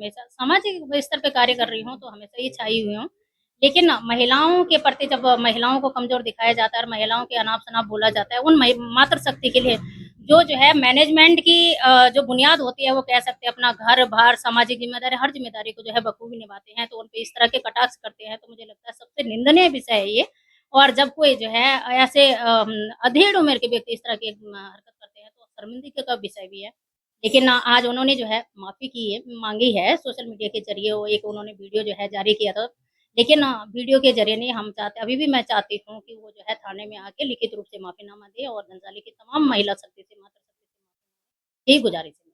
हमेशा सामाजिक स्तर पे कार्य कर रही हूँ, तो हमेशा ये छाई हुई हूँ। लेकिन ना महिलाओं के प्रति जब महिलाओं को कमज़ोर दिखाया जाता है और महिलाओं के अनाप-शनाप बोला जाता है, उन मातृशक्ति के लिए जो है मैनेजमेंट की जो बुनियाद होती है, वो कह सकते हैं अपना घर-बार, सामाजिक ज़िम्मेदारी, हर ज़िम्मेदारी को जो है बखूबी निभाते हैं, तो उन पे इस तरह के कटाक्ष करते हैं, तो मुझे लगता है सबसे निंदनीय विषय है ये। और जब कोई जो है ऐसे अधेड़ उम्र के व्यक्ति इस तरह की हरकत करते हैं, तो शर्मिंदगी का विषय भी है। लेकिन आज उन्होंने जो है माफ़ी की है माँगी है सोशल मीडिया के ज़रिए, वो एक उन्होंने वीडियो जो है जारी किया था। लेकिन वीडियो के ज़रिए नहीं, हम चाहते अभी भी मैं चाहती हूँ कि वो जो है थाने में आके लिखित रूप से माफ़ीनामा दे और घंसाली की तमाम महिला शक्ति से यही गुज़ारिश है।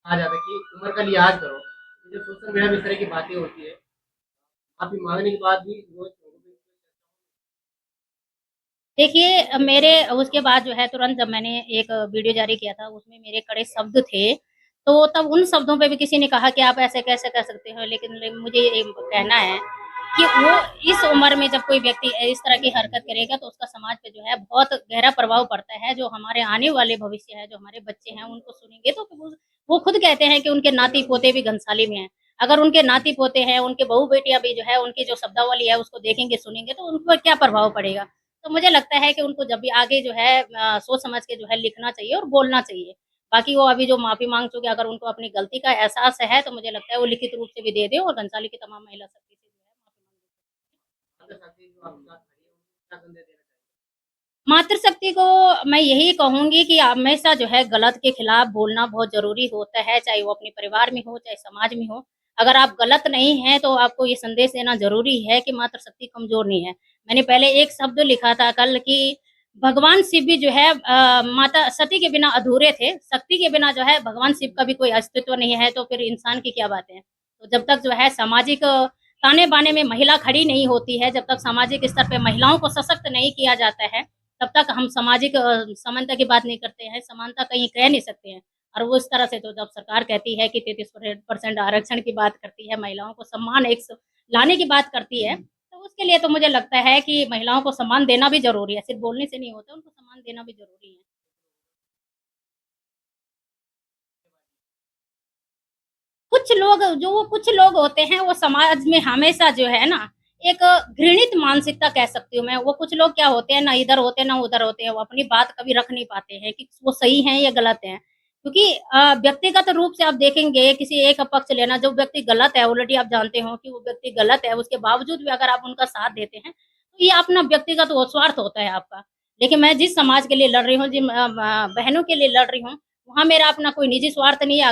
कहा जाता है कि उम्र का लिहाज करो। ये जो सोशल मीडिया में इस तरह की बातें होती है, माफ़ी माँगने के बाद भी रोज़ देखिए मेरे उसके बाद जो है तुरंत जब मैंने एक वीडियो जारी किया था, उसमें मेरे कड़े शब्द थे, तो तब उन शब्दों पे भी किसी ने कहा कि आप ऐसे कैसे कर सकते हो? लेकिन मुझे ये कहना है कि वो इस उम्र में जब कोई व्यक्ति इस तरह की हरकत करेगा, तो उसका समाज पे जो है बहुत गहरा प्रभाव पड़ता है। जो हमारे आने वाले भविष्य है, जो हमारे बच्चे हैं, उनको सुनेंगे तो वो खुद कहते हैं कि उनके नाती-पोते भी घंसाली में हैं। अगर उनके नाती-पोते हैं, उनके बहू-बेटियाँ भी जो है, उनकी जो शब्दावली है, उसको देखेंगे, सुनेंगे, तो उन पर क्या प्रभाव पड़ेगा? तो मुझे लगता है कि उनको जब भी आगे जो है सोच समझ के जो है लिखना चाहिए और बोलना चाहिए। बाकी वो अभी जो माफ़ी माँग चुके हैं, अगर उनको अपनी गलती का एहसास है, तो मुझे लगता है वो लिखित रूप से भी दे दें और घंसाली की तमाम महिला शक्ति से जो है माता साथी जो आपके साथ खड़ी है, उनको क्या संदेश देना चाहिए? मातृशक्ति को मैं यही कहूँगी कि हमेशा जो है गलत के खिलाफ बोलना बहुत ज़रूरी होता है, चाहे वो अपने परिवार में हो, चाहे समाज में हो। अगर आप गलत नहीं हैं, तो आपको ये संदेश देना ज़रूरी है कि मातृशक्ति कमज़ोर नहीं है। मैंने पहले एक शब्द लिखा था कल कि भगवान शिव भी जो है माता सती के बिना अधूरे थे, शक्ति के बिना जो है भगवान शिव का भी कोई अस्तित्व नहीं है, तो फिर इंसान की क्या बातें हैं। तो जब तक जो है सामाजिक ताने-बाने में महिला खड़ी नहीं होती है, जब तक सामाजिक स्तर पे महिलाओं को सशक्त नहीं किया जाता है, तब तक हम सामाजिक समानता की बात नहीं करते हैं, समानता कहीं कह नहीं सकते हैं। और वो इस तरह से तो जब सरकार कहती है कि 33% आरक्षण की बात करती है, महिलाओं को सम्मान एक लाने की बात करती है, तो उसके लिए तो मुझे लगता है कि महिलाओं को सम्मान देना भी ज़रूरी है, सिर्फ़ बोलने से नहीं होता, उनको सम्मान देना भी ज़रूरी है। कुछ लोग होते हैं, वो समाज में हमेशा जो है ना, एक घृणित मानसिकता कह सकती हूँ मैं, वो कुछ लोग क्या होते हैं, ना इधर होते हैं, ना उधर होते हैं, वो अपनी बात कभी रख नहीं पाते हैं कि वो सही हैं या गलत हैं। क्योंकि व्यक्तिगत रूप से आप देखेंगे, किसी एक पक्ष लेना, जो व्यक्ति गलत है, ऑलरेडी आप जानते हो कि वो व्यक्ति गलत है, उसके बावजूद भी अगर आप उनका साथ देते हैं, तो ये अपना व्यक्तिगत वो स्वार्थ होता है आपका। लेकिन मैं जिस समाज के लिए लड़ रही हूँ, जिन बहनों के लिए लड़ रही हूँ, वहाँ मेरा अपना कोई निजी स्वार्थ नहीं है।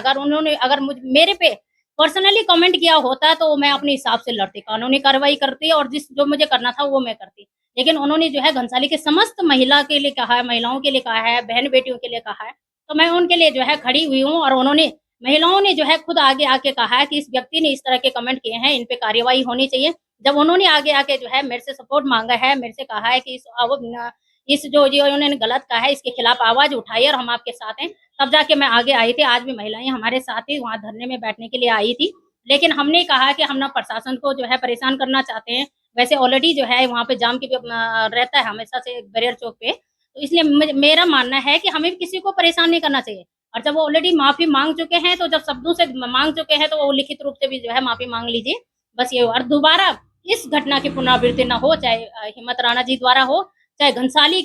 अगर मेरे पे पर्सनली कमेंट किया होता तो मैं अपने हिसाब से लड़ती, कानूनी कार्रवाई करती और जिस जो मुझे करना था वो मैं करती। लेकिन उन्होंने जो है घंसाली के समस्त महिला के लिए कहा है, महिलाओं के लिए कहा है, बहन-बेटियों के लिए कहा है, तो मैं उनके लिए जो है खड़ी हुई हूँ और उन्होंने महिलाओं ने जो है खुद आगे आके कहा है कि इस व्यक्ति ने इस तरह के कमेंट किए हैं, इन पे कार्रवाई होनी चाहिए। जब उन्होंने आगे आके जो है मेरे से सपोर्ट माँगा है, मेरे से कहा है कि इस जो उन्होंने गलत कहा है इसके खिलाफ आवाज़ उठाइए और हम आपके साथ हैं, तब जाके मैं आगे आई थी। आज भी महिलाएँ हमारे साथ ही वहाँ धरने में बैठने के लिए आई थी। लेकिन हमने कहा कि हम ना प्रशासन को जो है परेशान करना चाहते हैं। वैसे ऑलरेडी जो है वहाँ पे जाम की भी रहता है हमेशा से बैरियर चौक पे। तो इसलिए मेरा मानना है कि हमें भी किसी को परेशान नहीं करना चाहिए। और जब वो ऑलरेडी माफ़ी माँग चुके हैं, तो जब शब्दों से माँग चुके हैं, तो वो लिखित रूप से भी जो है माफ़ी माँग लीजिए। बस ये और दोबारा इस घटना की पुनरावृत्ति ना हो, चाहे हिम्मत राणा जी द्वारा हो, चाहे घंसाली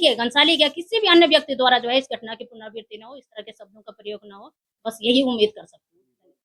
के किसी भी अन्य व्यक्ति द्वारा जो है इस घटना की पुनरावृत्ति ना हो, इस तरह के शब्दों का प्रयोग ना हो। बस यही उम्मीद कर सकते हैं।